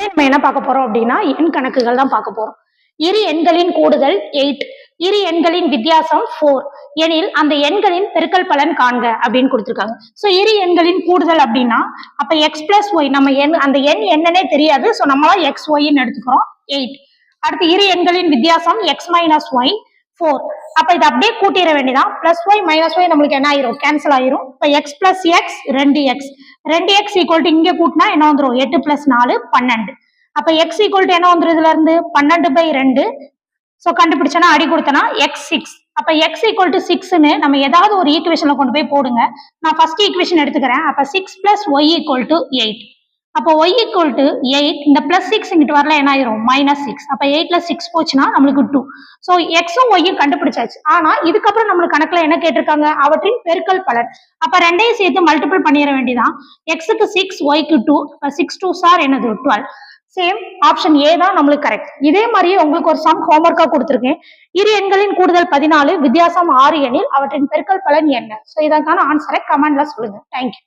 நம்ம என்ன பார்க்க போறோம் அப்படின்னா எண் கணக்குகள் தான் பார்க்க போறோம். இரு எண்களின் கூடுதல் 8, இரு எண்களின் வித்தியாசம் 4 எனில் அந்த எண்களின் பெருக்கல் பலன் காண்க அப்படின்னு கொடுத்துருக்காங்க. ஸோ இரு எண்களின் கூடுதல் அப்படின்னா அப்ப எக்ஸ் பிளஸ் ஒய் நம்ம அந்த எண் என்னன்னே தெரியாது. ஸோ நம்மளாம் எக்ஸ் ஒய்ன்னு எடுத்துக்கிறோம் 8. அடுத்து இரு எண்களின் வித்தியாசம் எக்ஸ் மைனஸ் ஒய் 4. அப்ப இதை அப்படியே கூட்டிட வேண்டியதான். பிளஸ் ஒய் மைனஸ் ஒய் நம்மளுக்கு என்ன ஆயிரும், கேன்சல் ஆயிரும். இப்ப X plus X 2x 2x equal to இங்க கூட்டினா என்ன வந்துடும், 8 பிளஸ் 4 12. அப்ப எக்ஸ் ஈக்குவல் டு என்ன வந்துடும், இதுல இருந்து 12/2. ஸோ கண்டுபிடிச்சனா அடி கொடுத்தனா எக்ஸ் 6. அப்ப எக்ஸ் ஈக்குவல் டு 6ன்னு நம்ம ஏதாவது ஒரு ஈக்குவேஷன்ல கொண்டு போய் போடுங்க. நான் ஃபர்ஸ்ட் ஈக்குவேஷன் எடுத்துக்கிறேன். அப்ப 6 பிளஸ் ஒய் ஈக்குவல் டு 8. அப்போ y ஈக்குவல் டு 8, இந்த பிளஸ் 6 இங்கிட்டு வரல என்ன ஆயிரும், -6. அப்ப 8 + 6 போச்சுன்னா நம்மளுக்கு 2. ஸோ எக்ஸும் ஒய்யும் கண்டுபிடிச்சாச்சு. ஆனா இதுக்கப்புறம் நம்மளுக்கு கணக்குல என்ன கேட்டிருக்காங்க, அவற்றின் பெருக்கல் பலன். அப்ப ரெண்டையும் சேர்த்து மல்டிபிள் பண்ணிட வேண்டியதான். எக்ஸுக்கு 6, ஒய்க்கு 2. 6 2s are என்னது 12. சேம் ஆப்ஷன் ஏ தான் நம்மளுக்கு கரெக்ட். இதே மாதிரியே உங்களுக்கு ஒரு சம் ஹோம்ஒர்க்கா கொடுத்துருக்கேன். இரு எண்களின் கூடுதல் 14, வித்தியாசம் 6 எனில் அவற்றின் பெருக்கல் பலன் என்ன? ஸோ இதற்கான ஆன்சரை கமெண்ட்ல சொல்லுங்க. தேங்க்யூ.